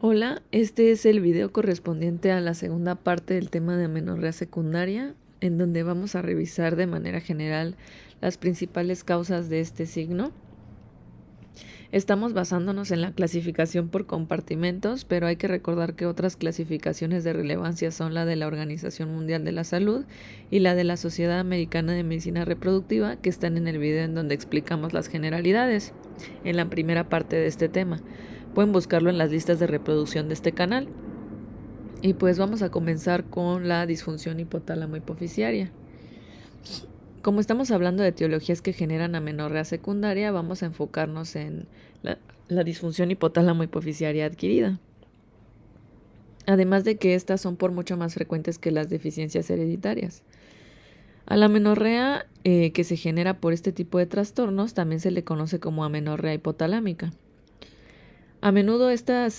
Hola, este es el video correspondiente a la segunda parte del tema de amenorrea secundaria, en donde vamos a revisar de manera general las principales causas de este signo. Estamos basándonos en la clasificación por compartimentos, pero hay que recordar que otras clasificaciones de relevancia son la de la Organización Mundial de la Salud y la de la Sociedad Americana de Medicina Reproductiva, que están en el video en donde explicamos las generalidades en la primera parte de este tema. Pueden buscarlo en las listas de reproducción de este canal. Y pues vamos a comenzar con la disfunción hipotálamo hipoficiaria. Como estamos hablando de etiologías que generan amenorrea secundaria, vamos a enfocarnos en la disfunción hipotálamo hipoficiaria adquirida. Además de que estas son por mucho más frecuentes que las deficiencias hereditarias. A la amenorrea que se genera por este tipo de trastornos también se le conoce como amenorrea hipotalámica. A menudo esta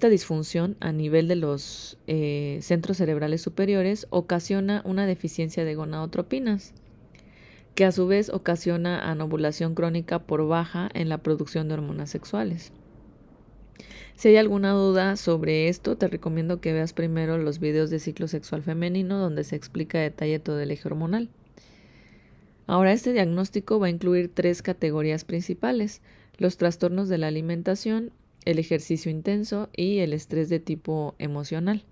disfunción a nivel de los centros cerebrales superiores ocasiona una deficiencia de gonadotropinas, que a su vez ocasiona anovulación crónica por baja en la producción de hormonas sexuales. Si hay alguna duda sobre esto, te recomiendo que veas primero los videos de ciclo sexual femenino donde se explica a detalle todo el eje hormonal. Ahora, este diagnóstico va a incluir 3 categorías principales: los trastornos de la alimentación, el ejercicio intenso y el estrés de tipo emocional.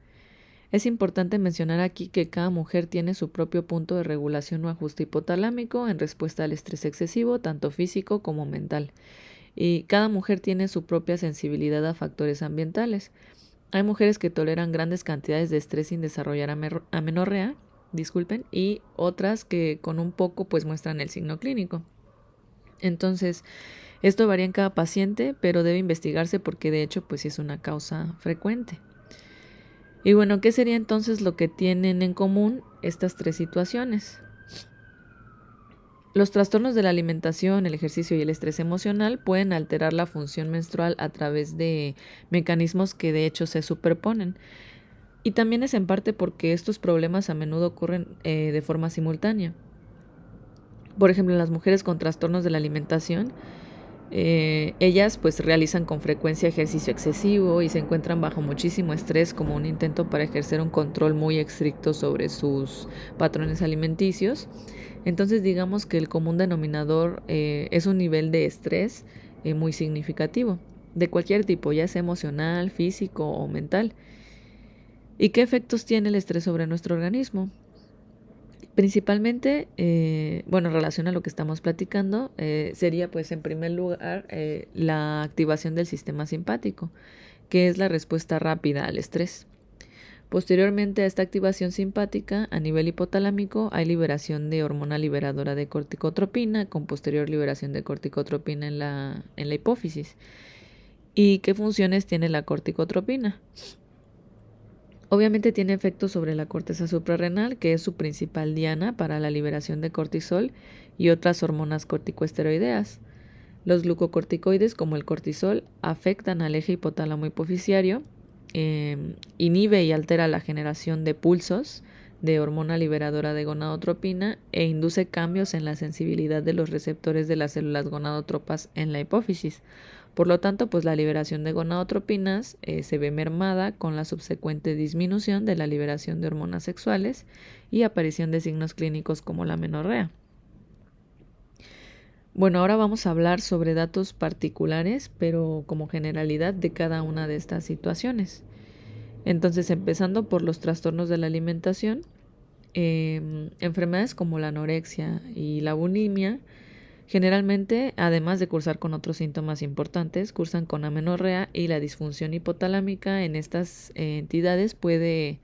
Es importante mencionar aquí que cada mujer tiene su propio punto de regulación o ajuste hipotalámico en respuesta al estrés excesivo, tanto físico como mental. Y cada mujer tiene su propia sensibilidad a factores ambientales. Hay mujeres que toleran grandes cantidades de estrés sin desarrollar amenorrea, y otras que con un poco pues muestran el signo clínico. Entonces, esto varía en cada paciente, pero debe investigarse porque de hecho pues sí es una causa frecuente. Y bueno, ¿qué sería entonces lo que tienen en común estas 3 situaciones? Los trastornos de la alimentación, el ejercicio y el estrés emocional pueden alterar la función menstrual a través de mecanismos que de hecho se superponen. Y también es en parte porque estos problemas a menudo ocurren de forma simultánea. Por ejemplo, en las mujeres con trastornos de la alimentación, ellas pues realizan con frecuencia ejercicio excesivo y se encuentran bajo muchísimo estrés como un intento para ejercer un control muy estricto sobre sus patrones alimenticios. Entonces digamos que el común denominador es un nivel de estrés muy significativo, de cualquier tipo, ya sea emocional, físico o mental. ¿Y qué efectos tiene el estrés sobre nuestro organismo? Principalmente, en relación a lo que estamos platicando, sería pues en primer lugar la activación del sistema simpático, que es la respuesta rápida al estrés. Posteriormente a esta activación simpática, a nivel hipotalámico, hay liberación de hormona liberadora de corticotropina, con posterior liberación de corticotropina en la hipófisis. ¿Y qué funciones tiene la corticotropina? Obviamente tiene efectos sobre la corteza suprarrenal, que es su principal diana para la liberación de cortisol y otras hormonas corticoesteroideas. Los glucocorticoides, como el cortisol, afectan al eje hipotálamo hipoficiario, inhibe y altera la generación de pulsos de hormona liberadora de gonadotropina e induce cambios en la sensibilidad de los receptores de las células gonadotropas en la hipófisis. Por lo tanto, pues la liberación de gonadotropinas se ve mermada con la subsecuente disminución de la liberación de hormonas sexuales y aparición de signos clínicos como la amenorrea. Bueno, ahora vamos a hablar sobre datos particulares, pero como generalidad de cada una de estas situaciones. Entonces, empezando por los trastornos de la alimentación, enfermedades como la anorexia y la bulimia, generalmente, además de cursar con otros síntomas importantes, cursan con amenorrea, y la disfunción hipotalámica en estas entidades puede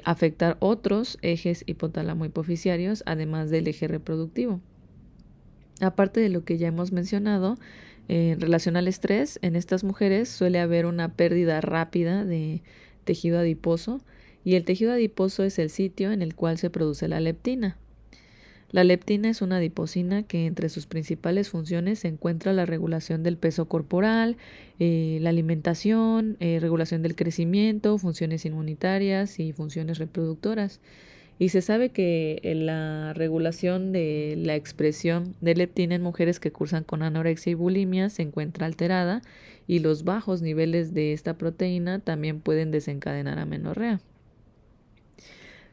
afectar otros ejes hipotálamo-hipoficiarios, además del eje reproductivo. Aparte de lo que ya hemos mencionado, en relación al estrés, en estas mujeres suele haber una pérdida rápida de tejido adiposo, y el tejido adiposo es el sitio en el cual se produce la leptina. La leptina es una adiposina que entre sus principales funciones se encuentra la regulación del peso corporal, la alimentación, regulación del crecimiento, funciones inmunitarias y funciones reproductoras. Y se sabe que la regulación de la expresión de leptina en mujeres que cursan con anorexia y bulimia se encuentra alterada, y los bajos niveles de esta proteína también pueden desencadenar amenorrea.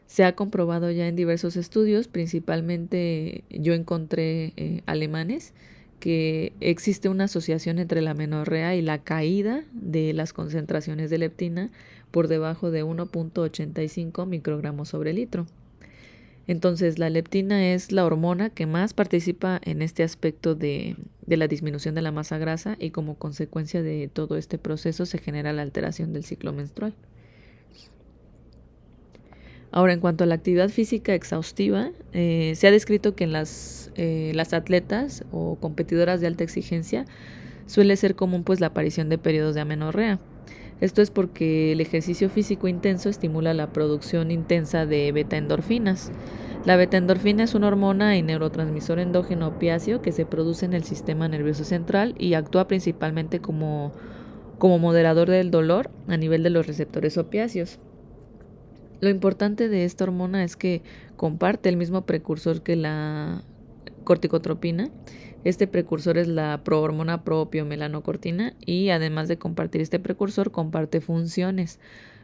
Se ha comprobado ya en diversos estudios, principalmente yo encontré alemanes, que existe una asociación entre la amenorrea y la caída de las concentraciones de leptina por debajo de 1.85 microgramos sobre litro. Entonces, la leptina es la hormona que más participa en este aspecto de la disminución de la masa grasa, y como consecuencia de todo este proceso se genera la alteración del ciclo menstrual. Ahora, en cuanto a la actividad física exhaustiva, se ha descrito que en las atletas o competidoras de alta exigencia suele ser común pues la aparición de periodos de amenorrea. Esto es porque el ejercicio físico intenso estimula la producción intensa de betaendorfinas. La betaendorfina es una hormona y neurotransmisor endógeno opiáceo que se produce en el sistema nervioso central y actúa principalmente como moderador del dolor a nivel de los receptores opiáceos. Lo importante de esta hormona es que comparte el mismo precursor que la corticotropina. Este precursor es la prohormona propiomelanocortina, y además de compartir este precursor, comparte funciones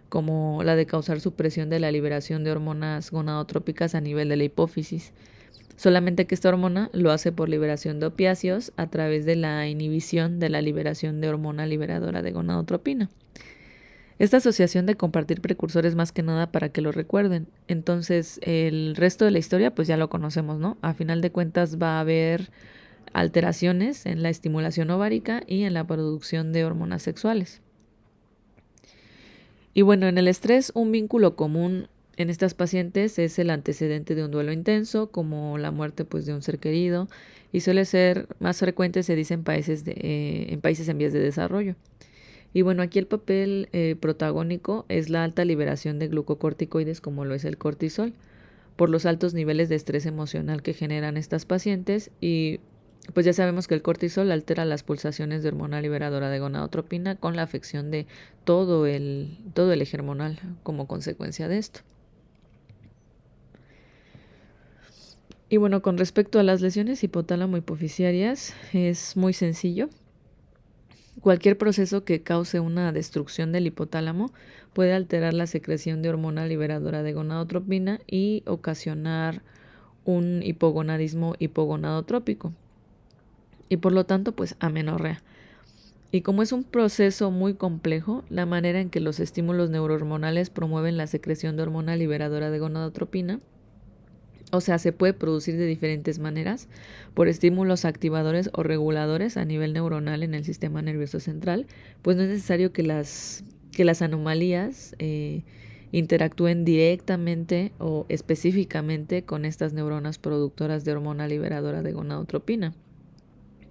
como la de causar supresión de la liberación de hormonas gonadotrópicas a nivel de la hipófisis. Solamente que esta hormona lo hace por liberación de opiáceos a través de la inhibición de la liberación de hormona liberadora de gonadotropina. Esta asociación de compartir precursores más que nada para que lo recuerden. Entonces, el resto de la historia pues ya lo conocemos, ¿no? A final de cuentas va a haber alteraciones en la estimulación ovárica y en la producción de hormonas sexuales. Y bueno, en el estrés, un vínculo común en estas pacientes es el antecedente de un duelo intenso, como la muerte pues de un ser querido, y suele ser más frecuente, se dice, en países en vías de desarrollo. Y bueno, aquí el papel protagónico es la alta liberación de glucocorticoides, como lo es el cortisol, por los altos niveles de estrés emocional que generan estas pacientes. Y pues ya sabemos que el cortisol altera las pulsaciones de hormona liberadora de gonadotropina, con la afección de todo el eje hormonal como consecuencia de esto. Y bueno, con respecto a las lesiones hipotálamo hipoficiarias, es muy sencillo. Cualquier proceso que cause una destrucción del hipotálamo puede alterar la secreción de hormona liberadora de gonadotropina y ocasionar un hipogonadismo hipogonadotrópico, y por lo tanto pues amenorrea. Y como es un proceso muy complejo, la manera en que los estímulos neurohormonales promueven la secreción de hormona liberadora de gonadotropina, o sea, se puede producir de diferentes maneras, por estímulos activadores o reguladores a nivel neuronal en el sistema nervioso central, pues no es necesario que las anomalías interactúen directamente o específicamente con estas neuronas productoras de hormona liberadora de gonadotropina,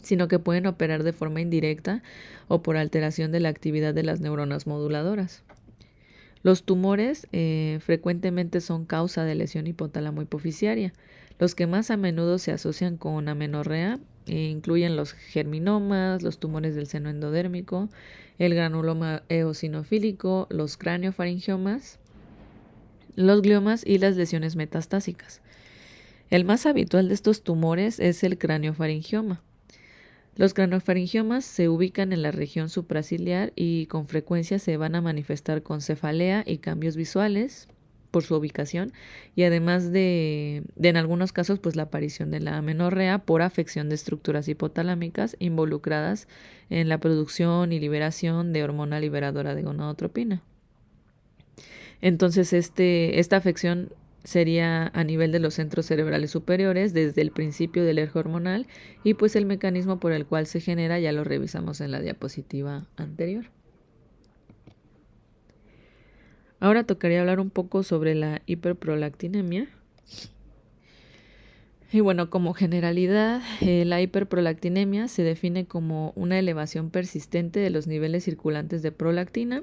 sino que pueden operar de forma indirecta o por alteración de la actividad de las neuronas moduladoras. Los tumores frecuentemente son causa de lesión hipotálamo hipoficiaria. Los que más a menudo se asocian con amenorrea incluyen los germinomas, los tumores del seno endodérmico, el granuloma eosinofílico, los craniofaringiomas, los gliomas y las lesiones metastásicas. El más habitual de estos tumores es el craniofaringioma. Los craniofaringiomas se ubican en la región supraciliar y con frecuencia se van a manifestar con cefalea y cambios visuales por su ubicación, y además de en algunos casos pues la aparición de la amenorrea por afección de estructuras hipotalámicas involucradas en la producción y liberación de hormona liberadora de gonadotropina. Entonces esta afección sería a nivel de los centros cerebrales superiores desde el principio del eje hormonal, y pues el mecanismo por el cual se genera ya lo revisamos en la diapositiva anterior. Ahora tocaría hablar un poco sobre la hiperprolactinemia. Y bueno, como generalidad, la hiperprolactinemia se define como una elevación persistente de los niveles circulantes de prolactina,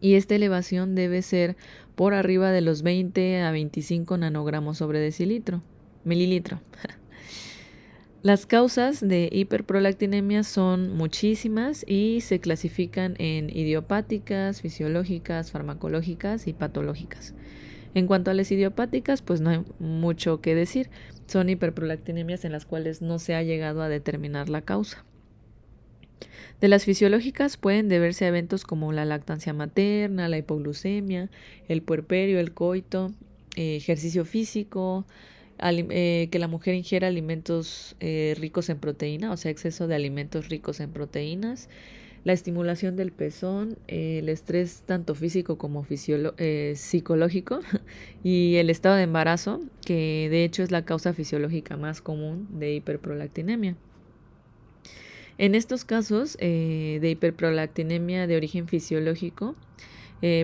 y esta elevación debe ser por arriba de los 20 a 25 nanogramos sobre mililitro. Las causas de hiperprolactinemia son muchísimas y se clasifican en idiopáticas, fisiológicas, farmacológicas y patológicas. En cuanto a las idiopáticas, pues no hay mucho que decir. Son hiperprolactinemias en las cuales no se ha llegado a determinar la causa. De las fisiológicas pueden deberse a eventos como la lactancia materna, la hipoglucemia, el puerperio, el coito, ejercicio físico, que la mujer ingiera alimentos ricos en proteína, o sea, exceso de alimentos ricos en proteínas, la estimulación del pezón, el estrés tanto físico como psicológico y el estado de embarazo, que de hecho es la causa fisiológica más común de hiperprolactinemia. En estos casos de hiperprolactinemia de origen fisiológico,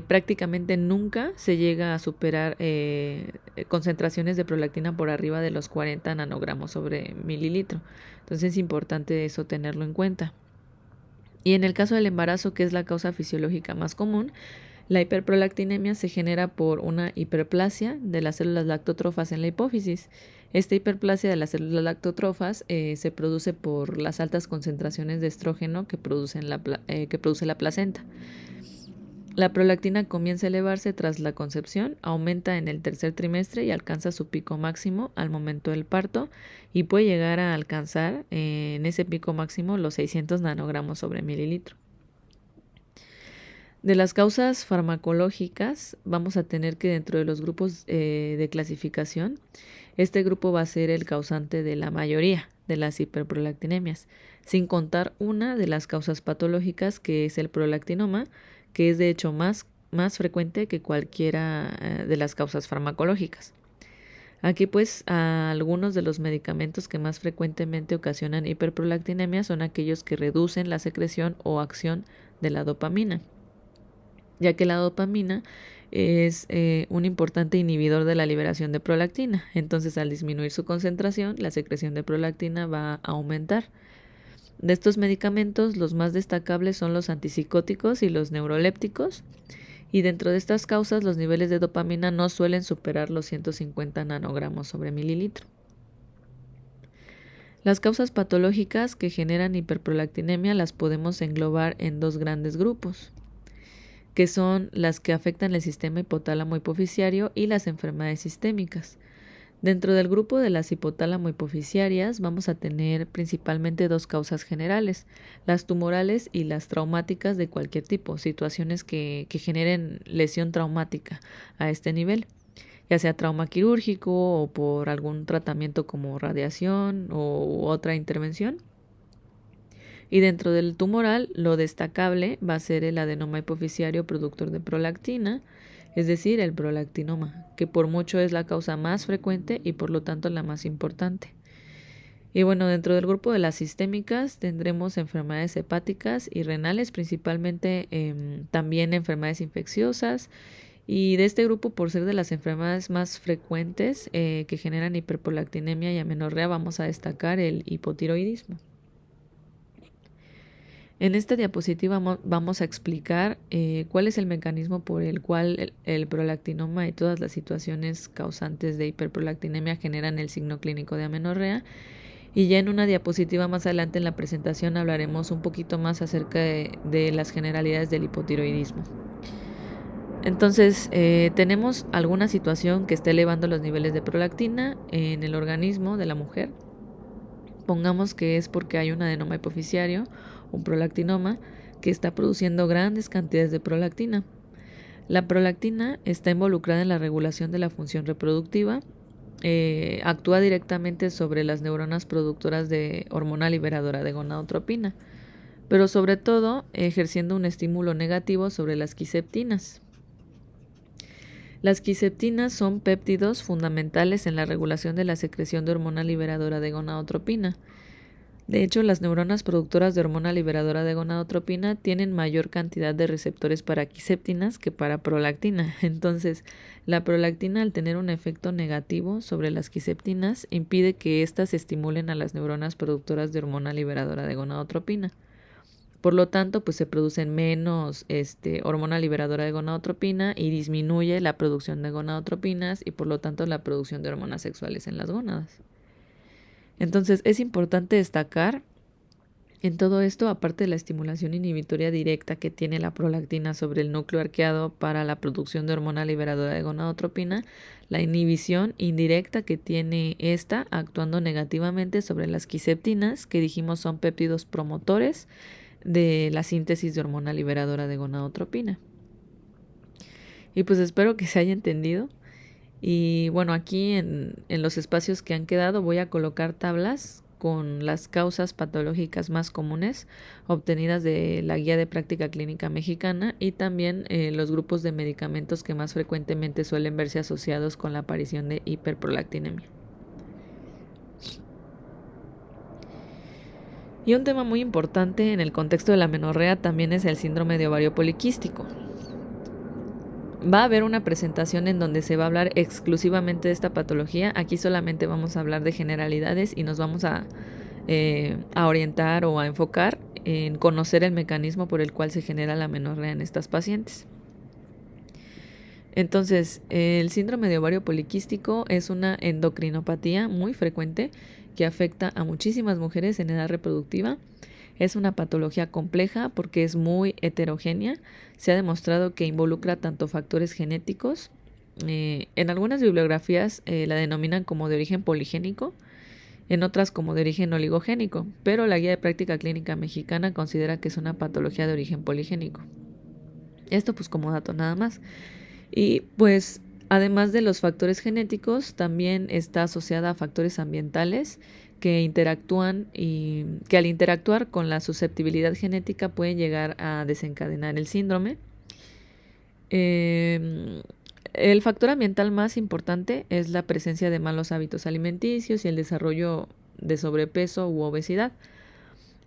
prácticamente nunca se llega a superar concentraciones de prolactina por arriba de los 40 nanogramos sobre mililitro. Entonces es importante eso tenerlo en cuenta. Y en el caso del embarazo, que es la causa fisiológica más común, la hiperprolactinemia se genera por una hiperplasia de las células lactótrofas en la hipófisis. Esta hiperplasia de las células lactótrofas se produce por las altas concentraciones de estrógeno que produce la placenta. La prolactina comienza a elevarse tras la concepción, aumenta en el tercer trimestre y alcanza su pico máximo al momento del parto y puede llegar a alcanzar en ese pico máximo los 600 nanogramos sobre mililitro. De las causas farmacológicas, vamos a tener que dentro de los grupos de clasificación, este grupo va a ser el causante de la mayoría de las hiperprolactinemias, sin contar una de las causas patológicas que es el prolactinoma, que es de hecho más frecuente que cualquiera de las causas farmacológicas. Aquí pues algunos de los medicamentos que más frecuentemente ocasionan hiperprolactinemia son aquellos que reducen la secreción o acción de la dopamina, ya que la dopamina es un importante inhibidor de la liberación de prolactina. Entonces, al disminuir su concentración, la secreción de prolactina va a aumentar. De estos medicamentos, los más destacables son los antipsicóticos y los neurolépticos. Y dentro de estas causas, los niveles de dopamina no suelen superar los 150 nanogramos sobre mililitro. Las causas patológicas que generan hiperprolactinemia las podemos englobar en dos grandes grupos, que son las que afectan el sistema hipotálamo hipoficiario y las enfermedades sistémicas. Dentro del grupo de las hipotálamo hipoficiarias vamos a tener principalmente dos causas generales, las tumorales y las traumáticas de cualquier tipo, situaciones que generen lesión traumática a este nivel, ya sea trauma quirúrgico o por algún tratamiento como radiación u otra intervención. Y dentro del tumoral, lo destacable va a ser el adenoma hipoficiario productor de prolactina, es decir, el prolactinoma, que por mucho es la causa más frecuente y por lo tanto la más importante. Y bueno, dentro del grupo de las sistémicas tendremos enfermedades hepáticas y renales, principalmente también enfermedades infecciosas. Y de este grupo, por ser de las enfermedades más frecuentes que generan hiperprolactinemia y amenorrea, vamos a destacar el hipotiroidismo. En esta diapositiva vamos a explicar cuál es el mecanismo por el cual el prolactinoma y todas las situaciones causantes de hiperprolactinemia generan el signo clínico de amenorrea. Y ya en una diapositiva más adelante en la presentación hablaremos un poquito más acerca de las generalidades del hipotiroidismo. Entonces, tenemos alguna situación que esté elevando los niveles de prolactina en el organismo de la mujer. Pongamos que es porque hay un adenoma hipoficiario, un prolactinoma, que está produciendo grandes cantidades de prolactina. La prolactina está involucrada en la regulación de la función reproductiva, actúa directamente sobre las neuronas productoras de hormona liberadora de gonadotropina, pero sobre todo ejerciendo un estímulo negativo sobre las quiseptinas. Las quiseptinas son péptidos fundamentales en la regulación de la secreción de hormona liberadora de gonadotropina. De hecho, las neuronas productoras de hormona liberadora de gonadotropina tienen mayor cantidad de receptores para quiseptinas que para prolactina. Entonces, la prolactina, al tener un efecto negativo sobre las quiseptinas, impide que éstas estimulen a las neuronas productoras de hormona liberadora de gonadotropina. Por lo tanto, pues se producen menos hormona liberadora de gonadotropina y disminuye la producción de gonadotropinas y por lo tanto la producción de hormonas sexuales en las gónadas. Entonces es importante destacar en todo esto, aparte de la estimulación inhibitoria directa que tiene la prolactina sobre el núcleo arqueado para la producción de hormona liberadora de gonadotropina, la inhibición indirecta que tiene esta actuando negativamente sobre las quiseptinas, que dijimos son péptidos promotores de la síntesis de hormona liberadora de gonadotropina. Y pues espero que se haya entendido. Y bueno, aquí en los espacios que han quedado voy a colocar tablas con las causas patológicas más comunes obtenidas de la Guía de Práctica Clínica Mexicana y también los grupos de medicamentos que más frecuentemente suelen verse asociados con la aparición de hiperprolactinemia. Y un tema muy importante en el contexto de la amenorrea también es el síndrome de ovario poliquístico. Va a haber una presentación en donde se va a hablar exclusivamente de esta patología. Aquí solamente vamos a hablar de generalidades y nos vamos a orientar o a enfocar en conocer el mecanismo por el cual se genera la amenorrea en estas pacientes. Entonces, el síndrome de ovario poliquístico es una endocrinopatía muy frecuente que afecta a muchísimas mujeres en edad reproductiva. Es una patología compleja porque es muy heterogénea. Se ha demostrado que involucra tanto factores genéticos. En algunas bibliografías la denominan como de origen poligénico, en otras como de origen oligogénico, pero la Guía de Práctica Clínica Mexicana considera que es una patología de origen poligénico. Esto pues como dato nada más. Y pues además de los factores genéticos, también está asociada a factores ambientales que interactúan y que al interactuar con la susceptibilidad genética pueden llegar a desencadenar el síndrome. El factor ambiental más importante es la presencia de malos hábitos alimenticios y el desarrollo de sobrepeso u obesidad.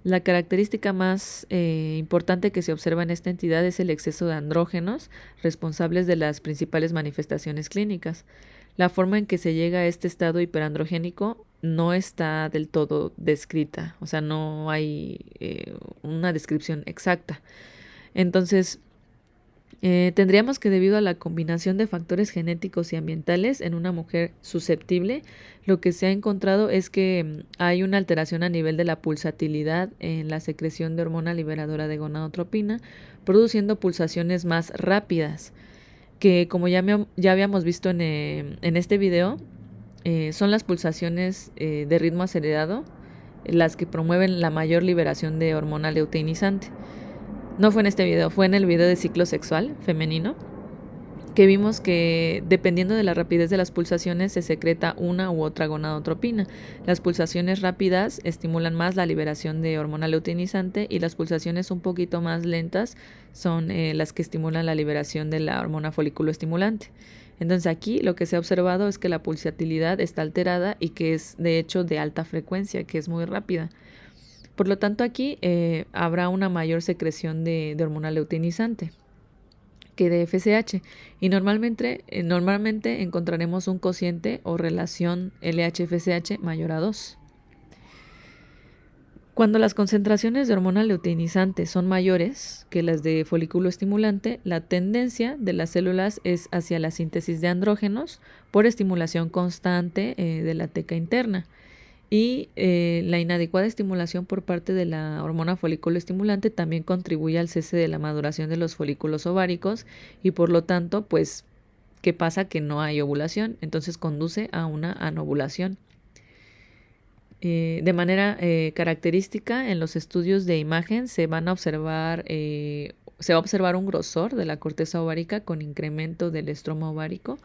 La característica más importante que se observa en esta entidad es el exceso de andrógenos, responsables de las principales manifestaciones clínicas. La forma en que se llega a este estado hiperandrogénico no está del todo descrita, o sea, no hay una descripción exacta. Entonces, tendríamos que, debido a la combinación de factores genéticos y ambientales en una mujer susceptible, lo que se ha encontrado es que hay una alteración a nivel de la pulsatilidad en la secreción de hormona liberadora de gonadotropina, produciendo pulsaciones más rápidas, que como ya habíamos visto en este video, son las pulsaciones de ritmo acelerado las que promueven la mayor liberación de hormona luteinizante. No fue en este video, fue en el video de ciclo sexual femenino, que vimos que dependiendo de la rapidez de las pulsaciones se secreta una u otra gonadotropina. Las pulsaciones rápidas estimulan más la liberación de hormona luteinizante y las pulsaciones un poquito más lentas son las que estimulan la liberación de la hormona folículo estimulante. Entonces aquí lo que se ha observado es que la pulsatilidad está alterada y que es de hecho de alta frecuencia, que es muy rápida. Por lo tanto aquí habrá una mayor secreción de hormona luteinizante que de FSH y normalmente encontraremos un cociente o relación LH-FSH mayor a 2. Cuando las concentraciones de hormona luteinizante son mayores que las de folículo estimulante, la tendencia de las células es hacia la síntesis de andrógenos por estimulación constante de la teca interna. Y la inadecuada estimulación por parte de la hormona folículo estimulante también contribuye al cese de la maduración de los folículos ováricos y por lo tanto, pues, ¿qué pasa? Que no hay ovulación, entonces conduce a una anovulación. De manera característica, en los estudios de imagen se va a observar un grosor de la corteza ovárica con incremento del estroma ovárico,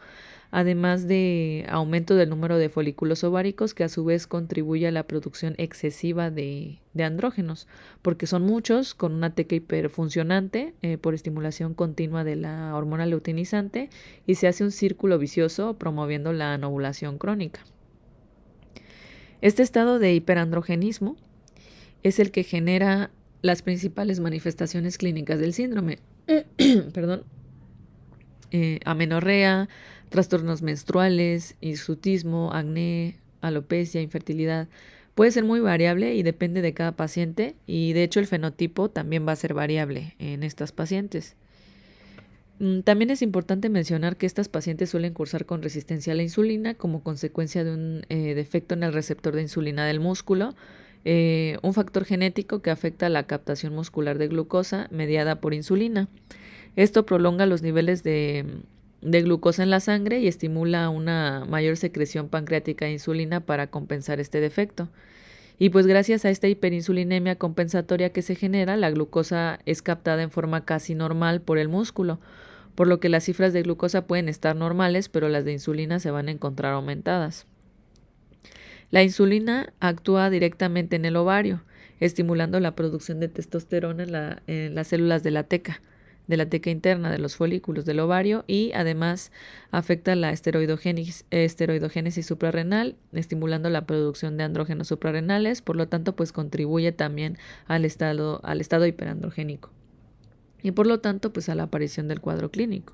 además de aumento del número de folículos ováricos, que a su vez contribuye a la producción excesiva de andrógenos, porque son muchos, con una teca hiperfuncionante por estimulación continua de la hormona luteinizante, y se hace un círculo vicioso promoviendo la anovulación crónica. Este estado de hiperandrogenismo es el que genera las principales manifestaciones clínicas del síndrome. Perdón. Amenorrea, trastornos menstruales, hirsutismo, acné, alopecia, infertilidad. Puede ser muy variable y depende de cada paciente, y de hecho el fenotipo también va a ser variable en estas pacientes. También es importante mencionar que estas pacientes suelen cursar con resistencia a la insulina como consecuencia de un defecto en el receptor de insulina del músculo, un factor genético que afecta la captación muscular de glucosa mediada por insulina. Esto prolonga los niveles de glucosa en la sangre y estimula una mayor secreción pancreática de insulina para compensar este defecto. Y pues gracias a esta hiperinsulinemia compensatoria que se genera, la glucosa es captada en forma casi normal por el músculo, por lo que las cifras de glucosa pueden estar normales, pero las de insulina se van a encontrar aumentadas. La insulina actúa directamente en el ovario, estimulando la producción de testosterona en las células de la teca interna de los folículos del ovario, y además afecta la esteroidogénesis suprarrenal, estimulando la producción de andrógenos suprarrenales, por lo tanto pues contribuye también al estado hiperandrogénico y por lo tanto pues a la aparición del cuadro clínico.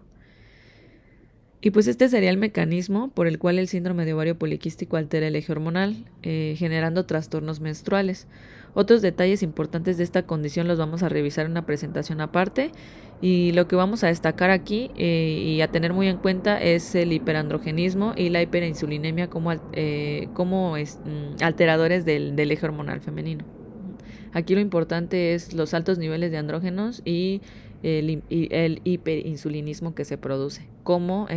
Y pues este sería el mecanismo por el cual el síndrome de ovario poliquístico altera el eje hormonal, generando trastornos menstruales. Otros detalles importantes de esta condición los vamos a revisar en una presentación aparte, y lo que vamos a destacar aquí y a tener muy en cuenta es el hiperandrogenismo y la hiperinsulinemia como alteradores del eje hormonal femenino. Aquí lo importante es los altos niveles de andrógenos y el hiperinsulinismo que se produce como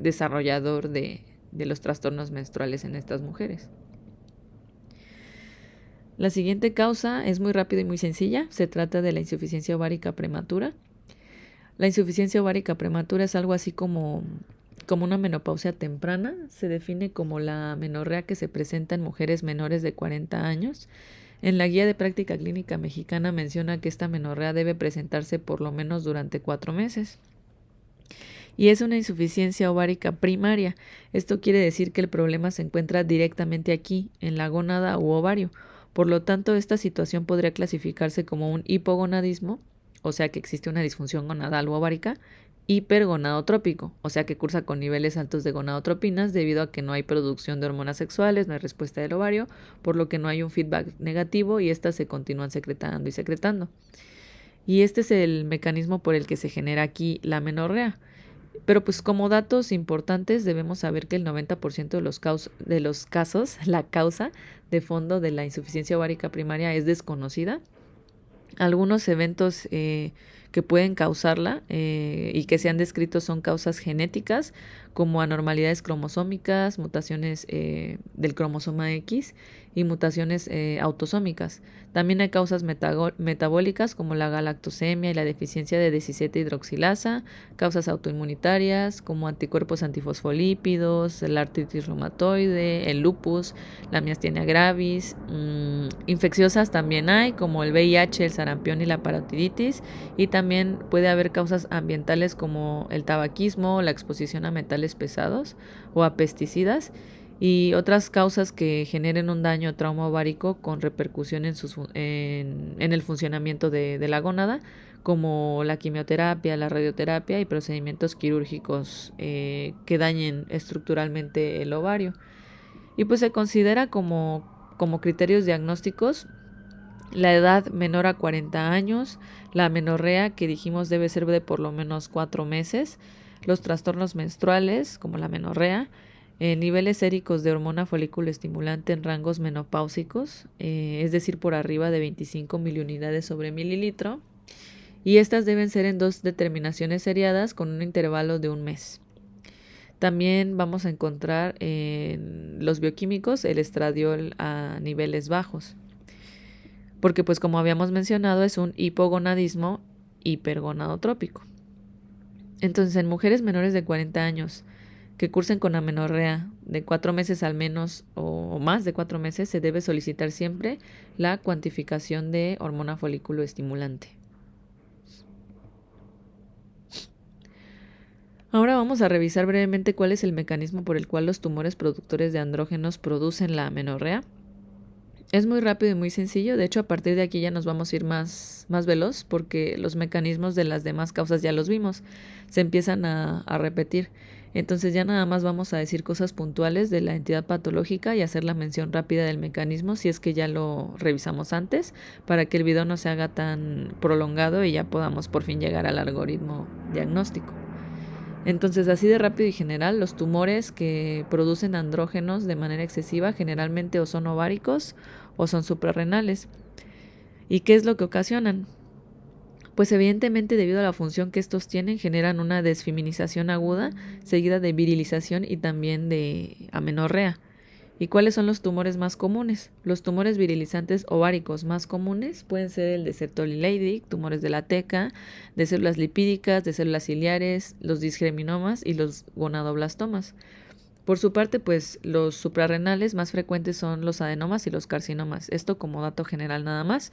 desarrollador de los trastornos menstruales en estas mujeres. La siguiente causa es muy rápida y muy sencilla. Se trata de la insuficiencia ovárica prematura. La insuficiencia ovárica prematura es algo así como una menopausia temprana. Se define como la amenorrea que se presenta en mujeres menores de 40 años. En la Guía de Práctica Clínica Mexicana menciona que esta amenorrea debe presentarse por lo menos durante 4 meses. Y es una insuficiencia ovárica primaria. Esto quiere decir que el problema se encuentra directamente aquí, en la gónada u ovario. Por lo tanto, esta situación podría clasificarse como un hipogonadismo, o sea que existe una disfunción gonadal u ovárica, hipergonadotrópico, o sea que cursa con niveles altos de gonadotropinas debido a que no hay producción de hormonas sexuales, no hay respuesta del ovario, por lo que no hay un feedback negativo y estas se continúan secretando y secretando. Y este es el mecanismo por el que se genera aquí la amenorrea. Pero pues como datos importantes debemos saber que el 90% de los casos, la causa de fondo de la insuficiencia ovárica primaria es desconocida. Algunos eventos que pueden causarla y que se han descrito son causas genéticas, como anormalidades cromosómicas, mutaciones del cromosoma X y mutaciones autosómicas. También hay causas metabólicas como la galactosemia y la deficiencia de 17-hidroxilasa, causas autoinmunitarias como anticuerpos antifosfolípidos, la artritis reumatoide, el lupus, la miastenia gravis. Infecciosas también hay como el VIH, el sarampión y la parotiditis, y también puede haber causas ambientales como el tabaquismo, la exposición a metales pesados o a pesticidas, y otras causas que generen un daño o trauma ovárico con repercusión en el funcionamiento de la gónada, como la quimioterapia, la radioterapia y procedimientos quirúrgicos que dañen estructuralmente el ovario. Y pues se considera como criterios diagnósticos la edad menor a 40 años, la amenorrea que dijimos debe ser de por lo menos 4 meses, los trastornos menstruales como la amenorrea, niveles séricos de hormona folículo estimulante en rangos menopáusicos, es decir, por arriba de 25 miliunidades sobre mililitro, y estas deben ser en 2 determinaciones seriadas con un intervalo de 1 mes. También vamos a encontrar en los bioquímicos el estradiol a niveles bajos, porque pues como habíamos mencionado es un hipogonadismo hipergonadotrópico. Entonces en mujeres menores de 40 años que cursen con amenorrea de 4 meses al menos o más de 4 meses se debe solicitar siempre la cuantificación de hormona folículo estimulante. Ahora vamos a revisar brevemente cuál es el mecanismo por el cual los tumores productores de andrógenos producen la amenorrea. Es muy rápido y muy sencillo. De hecho, a partir de aquí ya nos vamos a ir más veloz porque los mecanismos de las demás causas ya los vimos. Se empiezan a repetir. Entonces ya nada más vamos a decir cosas puntuales de la entidad patológica y hacer la mención rápida del mecanismo si es que ya lo revisamos antes, para que el video no se haga tan prolongado y ya podamos por fin llegar al algoritmo diagnóstico. Entonces, así de rápido y general, los tumores que producen andrógenos de manera excesiva generalmente o son ováricos o son suprarrenales. ¿Y qué es lo que ocasionan? Pues evidentemente debido a la función que estos tienen generan una desfeminización aguda seguida de virilización y también de amenorrea. ¿Y cuáles son los tumores más comunes? Los tumores virilizantes ováricos más comunes pueden ser el de Sertoli-Leydig, tumores de la teca, de células lipídicas, de células ciliares, los disgeminomas y los gonadoblastomas. Por su parte, pues los suprarrenales más frecuentes son los adenomas y los carcinomas. Esto como dato general nada más.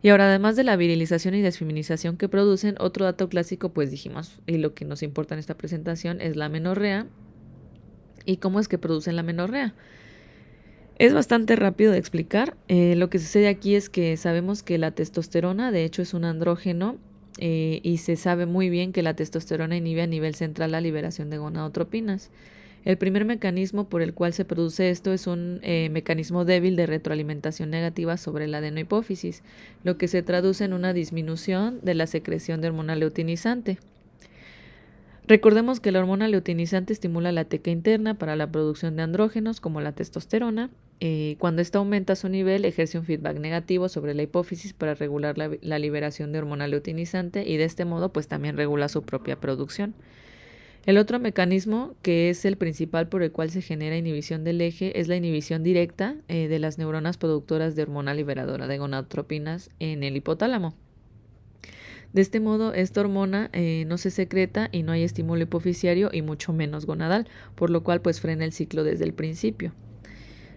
Y ahora, además de la virilización y desfeminización que producen, otro dato clásico, pues dijimos, y lo que nos importa en esta presentación es la amenorrea. ¿Y cómo es que producen la amenorrea? Es bastante rápido de explicar. Lo que sucede aquí es que sabemos que la testosterona, de hecho, es un andrógeno y se sabe muy bien que la testosterona inhibe a nivel central la liberación de gonadotropinas. El primer mecanismo por el cual se produce esto es un mecanismo débil de retroalimentación negativa sobre la adenohipófisis, lo que se traduce en una disminución de la secreción de hormona luteinizante. Recordemos que la hormona luteinizante estimula la teca interna para la producción de andrógenos como la testosterona. Cuando ésta aumenta su nivel, ejerce un feedback negativo sobre la hipófisis para regular la liberación de hormona luteinizante y de este modo pues también regula su propia producción. El otro mecanismo, que es el principal por el cual se genera inhibición del eje, es la inhibición directa de las neuronas productoras de hormona liberadora de gonadotropinas en el hipotálamo. De este modo, esta hormona no se secreta y no hay estímulo hipofisiario y mucho menos gonadal, por lo cual pues frena el ciclo desde el principio.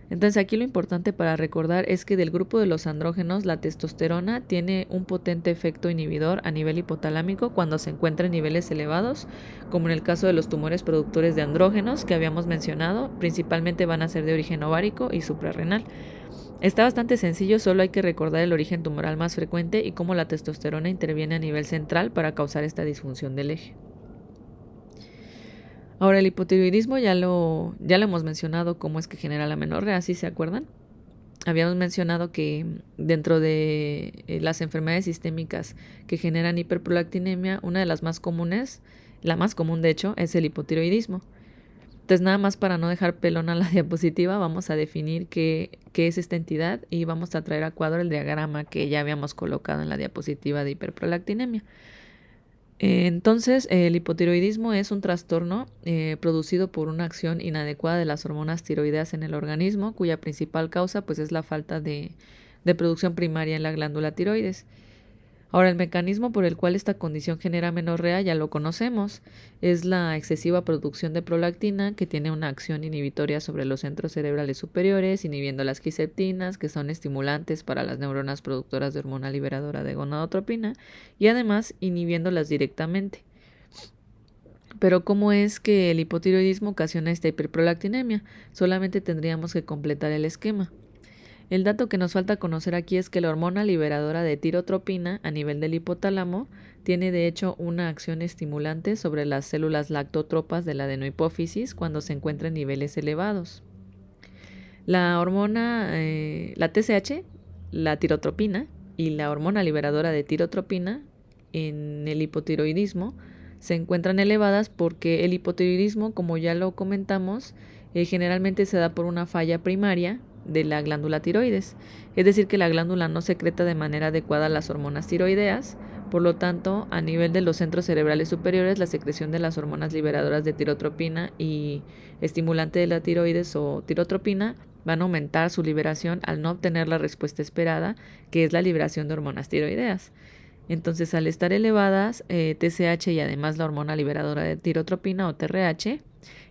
Entonces aquí lo importante para recordar es que del grupo de los andrógenos, la testosterona tiene un potente efecto inhibidor a nivel hipotalámico cuando se encuentra en niveles elevados, como en el caso de los tumores productores de andrógenos que habíamos mencionado, principalmente van a ser de origen ovárico y suprarrenal. Está bastante sencillo, solo hay que recordar el origen tumoral más frecuente y cómo la testosterona interviene a nivel central para causar esta disfunción del eje. Ahora, el hipotiroidismo ya lo hemos mencionado cómo es que genera la amenorrea, ¿sí se acuerdan? Habíamos mencionado que dentro de las enfermedades sistémicas que generan hiperprolactinemia, una de las más comunes, la más común de hecho, es el hipotiroidismo. Entonces, nada más para no dejar pelona la diapositiva, vamos a definir qué es esta entidad y vamos a traer a cuadro el diagrama que ya habíamos colocado en la diapositiva de hiperprolactinemia. Entonces, el hipotiroidismo es un trastorno producido por una acción inadecuada de las hormonas tiroideas en el organismo, cuya principal causa pues, es la falta de producción primaria en la glándula tiroides. Ahora, el mecanismo por el cual esta condición genera amenorrea ya lo conocemos. Es la excesiva producción de prolactina, que tiene una acción inhibitoria sobre los centros cerebrales superiores, inhibiendo las quiseptinas, que son estimulantes para las neuronas productoras de hormona liberadora de gonadotropina, y además inhibiéndolas directamente. Pero ¿cómo es que el hipotiroidismo ocasiona esta hiperprolactinemia? Solamente tendríamos que completar el esquema. El dato que nos falta conocer aquí es que la hormona liberadora de tirotropina a nivel del hipotálamo tiene de hecho una acción estimulante sobre las células lactotropas de la adenohipófisis cuando se encuentra en niveles elevados. La hormona, la TSH, la tirotropina y la hormona liberadora de tirotropina en el hipotiroidismo se encuentran elevadas porque el hipotiroidismo, como ya lo comentamos, generalmente se da por una falla primaria de la glándula tiroides, es decir que la glándula no secreta de manera adecuada las hormonas tiroideas, por lo tanto a nivel de los centros cerebrales superiores la secreción de las hormonas liberadoras de tirotropina y estimulante de la tiroides o tirotropina van a aumentar su liberación al no obtener la respuesta esperada, que es la liberación de hormonas tiroideas. Entonces, al estar elevadas TSH y además la hormona liberadora de tirotropina o TRH,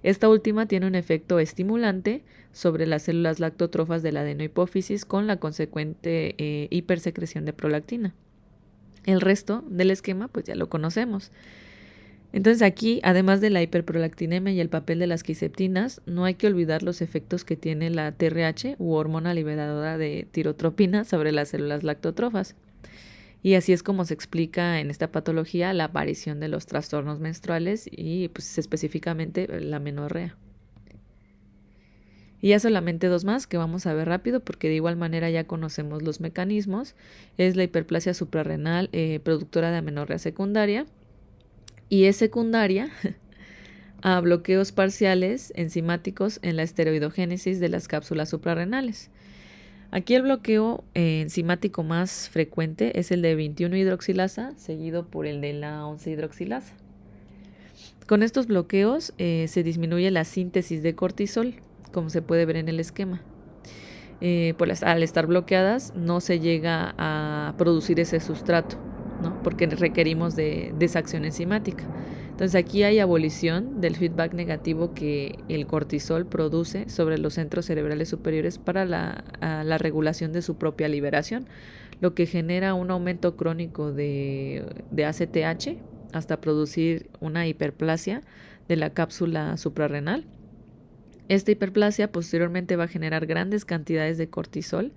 esta última tiene un efecto estimulante sobre las células lactotrofas de la adenohipófisis con la consecuente hipersecreción de prolactina. El resto del esquema pues ya lo conocemos. Entonces aquí, además de la hiperprolactinemia y el papel de las quiseptinas, no hay que olvidar los efectos que tiene la TRH u hormona liberadora de tirotropina sobre las células lactotrofas. Y así es como se explica en esta patología la aparición de los trastornos menstruales y pues específicamente la amenorrea. Y ya solamente dos más que vamos a ver rápido porque de igual manera ya conocemos los mecanismos. Es la hiperplasia suprarrenal productora de amenorrea secundaria y es secundaria a bloqueos parciales enzimáticos en la esteroidogénesis de las cápsulas suprarrenales. Aquí el bloqueo enzimático más frecuente es el de 21-hidroxilasa, seguido por el de la 11-hidroxilasa. Con estos bloqueos se disminuye la síntesis de cortisol, como se puede ver en el esquema. Pues al estar bloqueadas no se llega a producir ese sustrato, ¿no? Porque requerimos de esa acción enzimática. Entonces aquí hay abolición del feedback negativo que el cortisol produce sobre los centros cerebrales superiores para la regulación de su propia liberación, lo que genera un aumento crónico de ACTH hasta producir una hiperplasia de la cápsula suprarrenal. Esta hiperplasia posteriormente va a generar grandes cantidades de cortisol,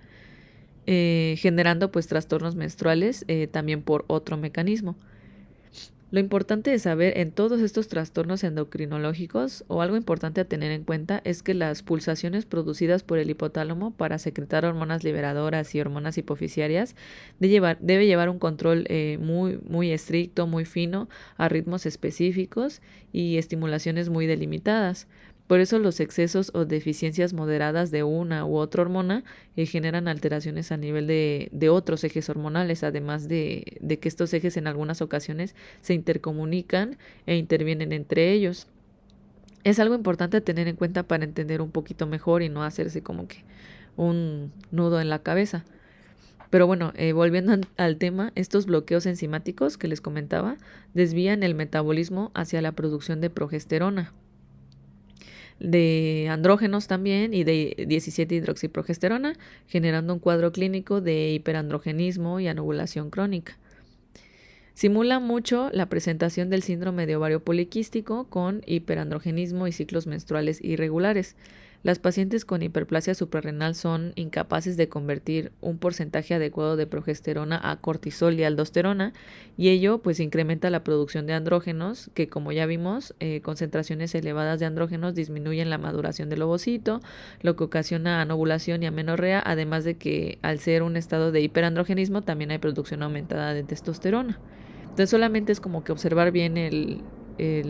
generando pues trastornos menstruales también por otro mecanismo. Lo importante de saber en todos estos trastornos endocrinológicos, o algo importante a tener en cuenta, es que las pulsaciones producidas por el hipotálamo para secretar hormonas liberadoras y hormonas hipofisiarias debe llevar un control muy estricto, muy fino, a ritmos específicos y estimulaciones muy delimitadas. Por eso los excesos o deficiencias moderadas de una u otra hormona generan alteraciones a nivel de otros ejes hormonales, además de que estos ejes en algunas ocasiones se intercomunican e intervienen entre ellos. Es algo importante tener en cuenta para entender un poquito mejor y no hacerse como que un nudo en la cabeza. Pero bueno, volviendo al tema, estos bloqueos enzimáticos que les comentaba desvían el metabolismo hacia la producción de progesterona, de andrógenos también y de 17-hidroxiprogesterona, generando un cuadro clínico de hiperandrogenismo y anovulación crónica. Simula mucho la presentación del síndrome de ovario poliquístico con hiperandrogenismo y ciclos menstruales irregulares. Las pacientes con hiperplasia suprarrenal son incapaces de convertir un porcentaje adecuado de progesterona a cortisol y aldosterona, y ello pues incrementa la producción de andrógenos, que como ya vimos, concentraciones elevadas de andrógenos disminuyen la maduración del ovocito, lo que ocasiona anovulación y amenorrea, además de que al ser un estado de hiperandrogenismo también hay producción aumentada de testosterona. Entonces solamente es como que observar bien el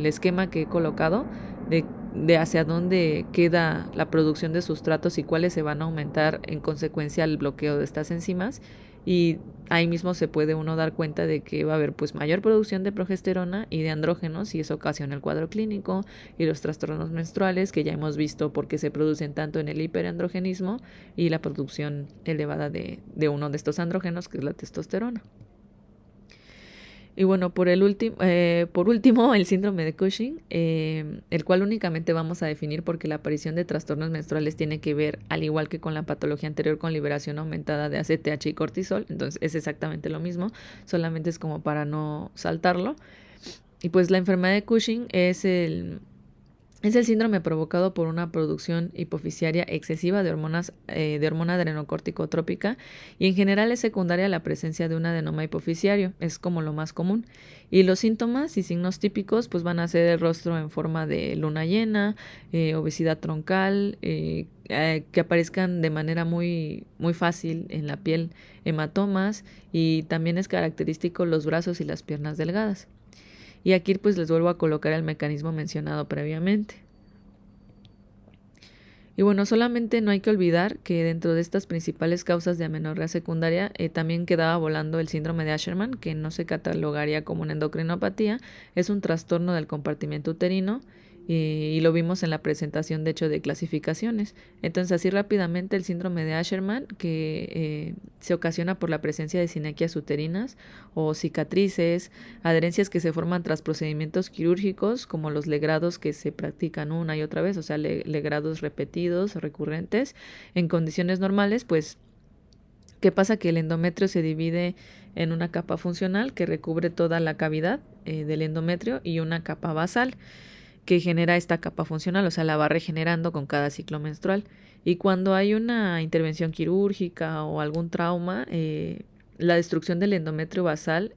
esquema que he colocado de hacia dónde queda la producción de sustratos y cuáles se van a aumentar en consecuencia al bloqueo de estas enzimas, y ahí mismo se puede uno dar cuenta de que va a haber pues mayor producción de progesterona y de andrógenos, y eso ocasiona el cuadro clínico y los trastornos menstruales que ya hemos visto porque se producen tanto en el hiperandrogenismo y la producción elevada de uno de estos andrógenos, que es la testosterona. Y bueno, por último, el síndrome de Cushing, el cual únicamente vamos a definir porque la aparición de trastornos menstruales tiene que ver, al igual que con la patología anterior, con liberación aumentada de ACTH y cortisol. Entonces es exactamente lo mismo, solamente es como para no saltarlo. Y pues la enfermedad de Cushing es el síndrome provocado por una producción hipofisiaria excesiva de hormona adrenocorticotrópica, y en general es secundaria a la presencia de un adenoma hipofisiario, es como lo más común. Y los síntomas y signos típicos pues van a ser el rostro en forma de luna llena, obesidad troncal, que aparezcan de manera muy fácil en la piel hematomas, y también es característico los brazos y las piernas delgadas. Y aquí pues les vuelvo a colocar el mecanismo mencionado previamente. Y bueno, solamente no hay que olvidar que dentro de estas principales causas de amenorrea secundaria también quedaba volando el síndrome de Asherman, que no se catalogaría como una endocrinopatía, es un trastorno del compartimento uterino, y lo vimos en la presentación de hecho de clasificaciones. Entonces así rápidamente el síndrome de Asherman, que se ocasiona por la presencia de sinequias uterinas o cicatrices, adherencias que se forman tras procedimientos quirúrgicos como los legrados que se practican una y otra vez, o sea, legrados repetidos o recurrentes. En condiciones normales, pues, ¿qué pasa? Que el endometrio se divide en una capa funcional que recubre toda la cavidad del endometrio y una capa basal que genera esta capa funcional, o sea, la va regenerando con cada ciclo menstrual. Y cuando hay una intervención quirúrgica o algún trauma, la destrucción del endometrio basal,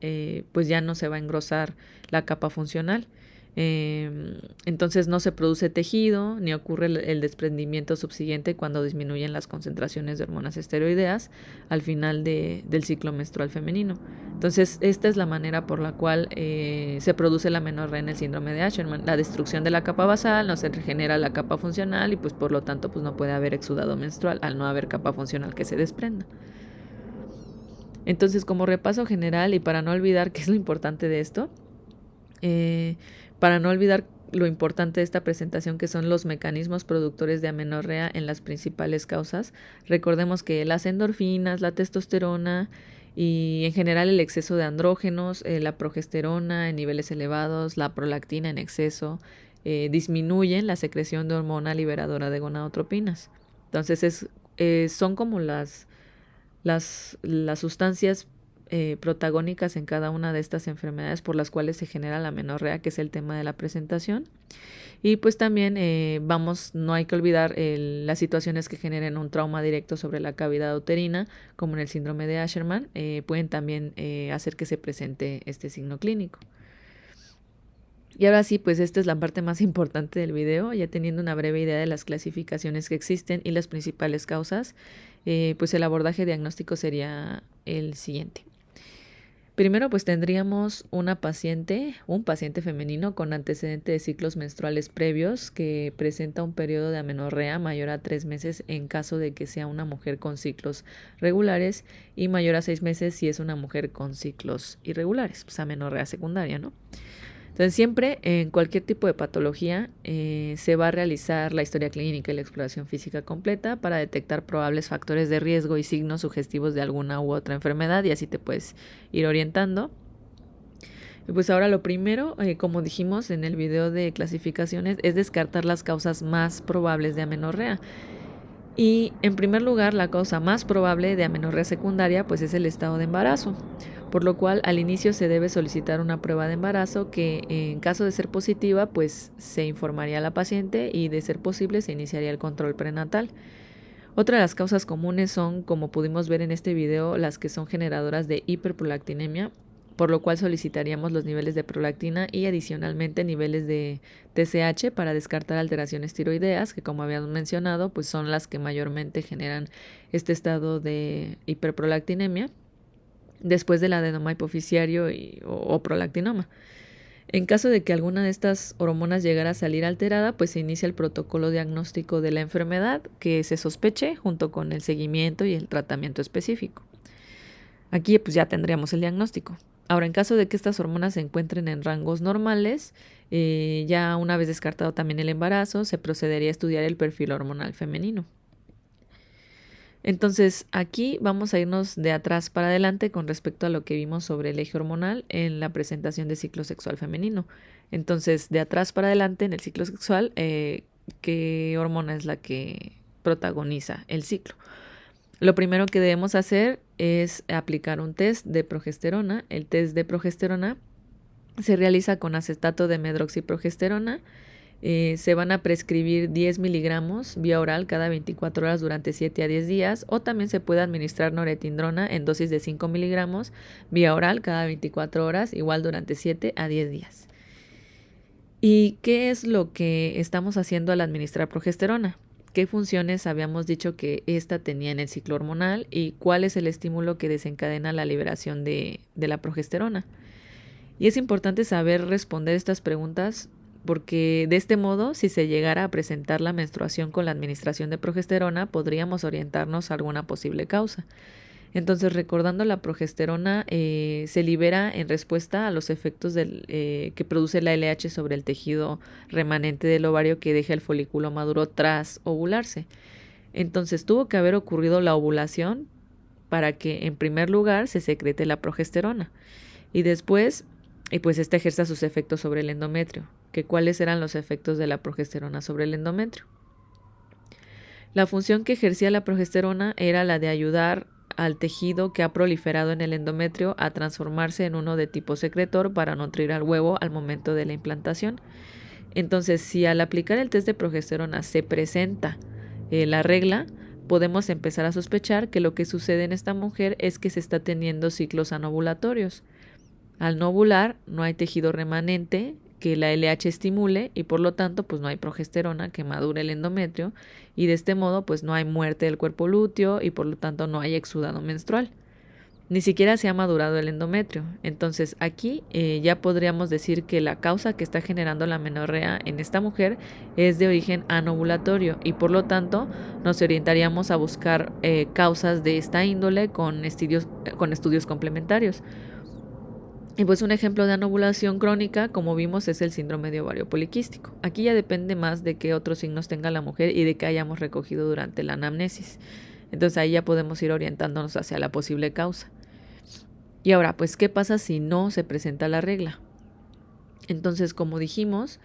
pues ya no se va a engrosar la capa funcional. Entonces no se produce tejido ni ocurre el desprendimiento subsiguiente cuando disminuyen las concentraciones de hormonas esteroideas al final del ciclo menstrual femenino. Entonces esta es la manera por la cual se produce la amenorrea en el síndrome de Asherman. La destrucción de la capa basal, no se regenera la capa funcional y pues por lo tanto pues no puede haber exudado menstrual al no haber capa funcional que se desprenda. Entonces, como repaso general y para no olvidar qué es lo importante de esto, para no olvidar lo importante de esta presentación, que son los mecanismos productores de amenorrea en las principales causas. Recordemos que las endorfinas, la testosterona y en general el exceso de andrógenos, la progesterona en niveles elevados, la prolactina en exceso, disminuyen la secreción de hormona liberadora de gonadotropinas. Entonces son como las sustancias protagónicas en cada una de estas enfermedades por las cuales se genera la amenorrea, que es el tema de la presentación. Y pues también no hay que olvidar las situaciones que generen un trauma directo sobre la cavidad uterina, como en el síndrome de Asherman, pueden también hacer que se presente este signo clínico. Y ahora sí, pues esta es la parte más importante del video, ya teniendo una breve idea de las clasificaciones que existen y las principales causas, pues el abordaje diagnóstico sería el siguiente. Primero, pues tendríamos un paciente femenino con antecedente de ciclos menstruales previos que presenta un periodo de amenorrea mayor a 3 meses en caso de que sea una mujer con ciclos regulares y mayor a 6 meses si es una mujer con ciclos irregulares, pues amenorrea secundaria, ¿no? Entonces siempre en cualquier tipo de patología se va a realizar la historia clínica y la exploración física completa para detectar probables factores de riesgo y signos sugestivos de alguna u otra enfermedad, y así te puedes ir orientando. Y pues ahora lo primero, como dijimos en el video de clasificaciones, es descartar las causas más probables de amenorrea. Y en primer lugar, la causa más probable de amenorrea secundaria pues es el estado de embarazo, por lo cual al inicio se debe solicitar una prueba de embarazo que en caso de ser positiva pues se informaría a la paciente y de ser posible se iniciaría el control prenatal. Otra de las causas comunes son, como pudimos ver en este video, las que son generadoras de hiperprolactinemia, por lo cual solicitaríamos los niveles de prolactina y adicionalmente niveles de TSH para descartar alteraciones tiroideas, que como habíamos mencionado, pues son las que mayormente generan este estado de hiperprolactinemia después del adenoma hipoficiario o prolactinoma. En caso de que alguna de estas hormonas llegara a salir alterada, pues se inicia el protocolo diagnóstico de la enfermedad que se sospeche junto con el seguimiento y el tratamiento específico. Aquí pues ya tendríamos el diagnóstico. Ahora, en caso de que estas hormonas se encuentren en rangos normales, ya una vez descartado también el embarazo, se procedería a estudiar el perfil hormonal femenino. Entonces, aquí vamos a irnos de atrás para adelante con respecto a lo que vimos sobre el eje hormonal en la presentación de ciclo sexual femenino. Entonces, de atrás para adelante en el ciclo sexual, ¿qué hormona es la que protagoniza el ciclo? Lo primero que debemos hacer es aplicar un test de progesterona. El test de progesterona se realiza con acetato de medroxiprogesterona. Se van a prescribir 10 miligramos vía oral cada 24 horas durante 7 a 10 días, o también se puede administrar noretindrona en dosis de 5 miligramos vía oral cada 24 horas, igual durante 7 a 10 días. ¿Y qué es lo que estamos haciendo al administrar progesterona? ¿Qué funciones habíamos dicho que esta tenía en el ciclo hormonal y cuál es el estímulo que desencadena la liberación de la progesterona? Y es importante saber responder estas preguntas porque de este modo, si se llegara a presentar la menstruación con la administración de progesterona, podríamos orientarnos a alguna posible causa. Entonces, recordando, la progesterona se libera en respuesta a los efectos que produce la LH sobre el tejido remanente del ovario que deja el folículo maduro tras ovularse. Entonces, tuvo que haber ocurrido la ovulación para que, en primer lugar, se secrete la progesterona y después, pues, esta ejerza sus efectos sobre el endometrio. ¿Cuáles eran los efectos de la progesterona sobre el endometrio? La función que ejercía la progesterona era la de ayudar al tejido que ha proliferado en el endometrio a transformarse en uno de tipo secretor para nutrir al huevo al momento de la implantación. Entonces, si al aplicar el test de progesterona se presenta la regla, podemos empezar a sospechar que lo que sucede en esta mujer es que se está teniendo ciclos anovulatorios. Al no ovular, no hay tejido remanente que la LH estimule y por lo tanto pues no hay progesterona que madure el endometrio y de este modo pues no hay muerte del cuerpo lúteo y por lo tanto no hay exudado menstrual. Ni siquiera se ha madurado el endometrio. Entonces aquí ya podríamos decir que la causa que está generando la amenorrea en esta mujer es de origen anovulatorio y por lo tanto nos orientaríamos a buscar causas de esta índole con estudios complementarios. Y pues un ejemplo de anovulación crónica, como vimos, es el síndrome de ovario poliquístico. Aquí ya depende más de qué otros signos tenga la mujer y de qué hayamos recogido durante la anamnesis. Entonces ahí ya podemos ir orientándonos hacia la posible causa. Y ahora, pues, ¿qué pasa si no se presenta la regla? Entonces, como dijimos,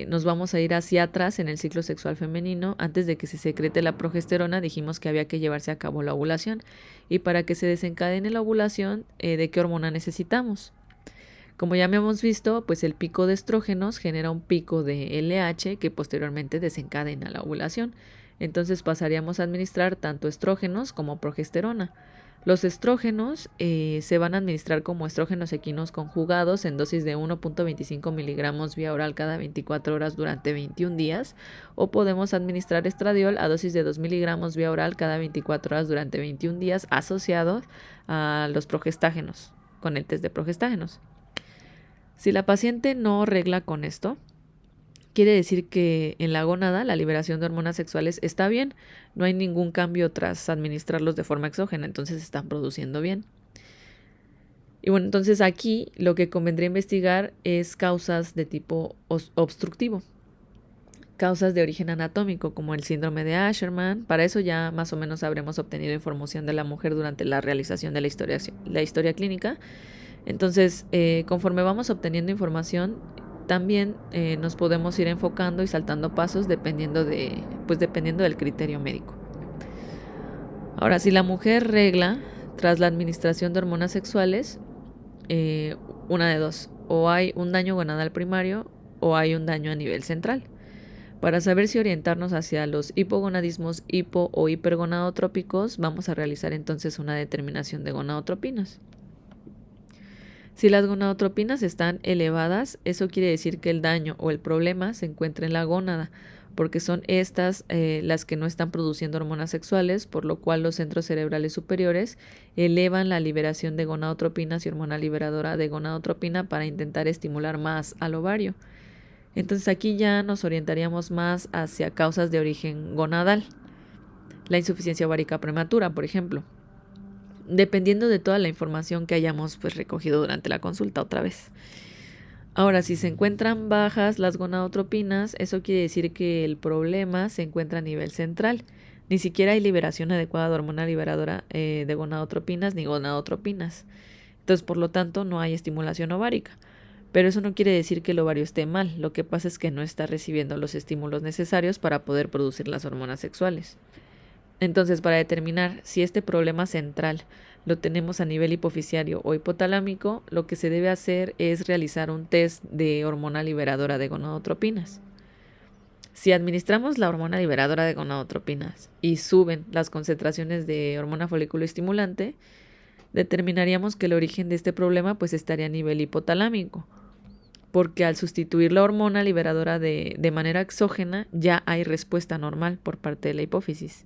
nos vamos a ir hacia atrás en el ciclo sexual femenino. Antes de que se secrete la progesterona, dijimos que había que llevarse a cabo la ovulación. Y para que se desencadene la ovulación, ¿de qué hormona necesitamos? Como ya hemos visto, pues el pico de estrógenos genera un pico de LH que posteriormente desencadena la ovulación. Entonces pasaríamos a administrar tanto estrógenos como progesterona. Los estrógenos se van a administrar como estrógenos equinos conjugados en dosis de 1.25 miligramos vía oral cada 24 horas durante 21 días, o podemos administrar estradiol a dosis de 2 miligramos vía oral cada 24 horas durante 21 días asociados a los progestágenos, con el test de progestágenos. Si la paciente no regla con esto, quiere decir que en la gónada la liberación de hormonas sexuales está bien, no hay ningún cambio tras administrarlos de forma exógena, entonces se están produciendo bien. Y bueno, entonces aquí lo que convendría investigar es causas de tipo obstructivo, causas de origen anatómico como el síndrome de Asherman. Para eso ya más o menos habremos obtenido información de la mujer durante la realización de la historia clínica. Entonces, conforme vamos obteniendo información, también nos podemos ir enfocando y saltando pasos dependiendo del criterio médico. Ahora, si la mujer regla tras la administración de hormonas sexuales, una de dos, o hay un daño gonadal primario o hay un daño a nivel central. Para saber si orientarnos hacia los hipogonadismos hipo o hipergonadotrópicos, vamos a realizar entonces una determinación de gonadotropinas. Si las gonadotropinas están elevadas, eso quiere decir que el daño o el problema se encuentra en la gónada, porque son estas las que no están produciendo hormonas sexuales, por lo cual los centros cerebrales superiores elevan la liberación de gonadotropinas y hormona liberadora de gonadotropina para intentar estimular más al ovario. Entonces aquí ya nos orientaríamos más hacia causas de origen gonadal, la insuficiencia ovárica prematura, por ejemplo, dependiendo de toda la información que hayamos recogido durante la consulta otra vez. Ahora, si se encuentran bajas las gonadotropinas, eso quiere decir que el problema se encuentra a nivel central. Ni siquiera hay liberación adecuada de hormona liberadora de gonadotropinas ni gonadotropinas. Entonces, por lo tanto, no hay estimulación ovárica. Pero eso no quiere decir que el ovario esté mal. Lo que pasa es que no está recibiendo los estímulos necesarios para poder producir las hormonas sexuales. Entonces, para determinar si este problema central lo tenemos a nivel hipoficiario o hipotalámico, lo que se debe hacer es realizar un test de hormona liberadora de gonadotropinas. Si administramos la hormona liberadora de gonadotropinas y suben las concentraciones de hormona folículo estimulante, determinaríamos que el origen de este problema estaría a nivel hipotalámico, porque al sustituir la hormona liberadora de manera exógena ya hay respuesta normal por parte de la hipófisis.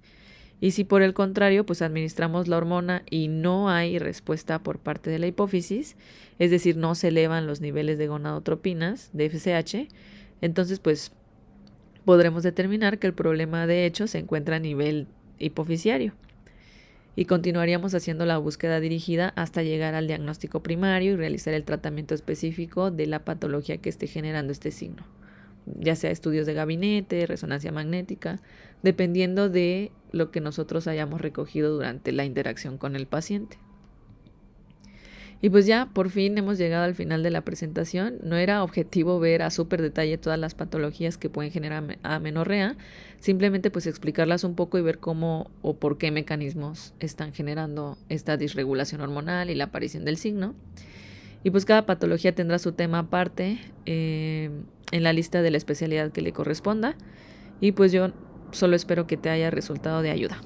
Y si por el contrario, administramos la hormona y no hay respuesta por parte de la hipófisis, es decir, no se elevan los niveles de gonadotropinas, de FSH, entonces podremos determinar que el problema de hecho se encuentra a nivel hipofisiario. Y continuaríamos haciendo la búsqueda dirigida hasta llegar al diagnóstico primario y realizar el tratamiento específico de la patología que esté generando este signo, ya sea estudios de gabinete, resonancia magnética, dependiendo de lo que nosotros hayamos recogido durante la interacción con el paciente. Y ya por fin hemos llegado al final de la presentación. No era objetivo ver a súper detalle todas las patologías que pueden generar amenorrea, simplemente explicarlas un poco y ver cómo o por qué mecanismos están generando esta disregulación hormonal y la aparición del signo. Y cada patología tendrá su tema aparte en la lista de la especialidad que le corresponda. Y yo solo espero que te haya resultado de ayuda.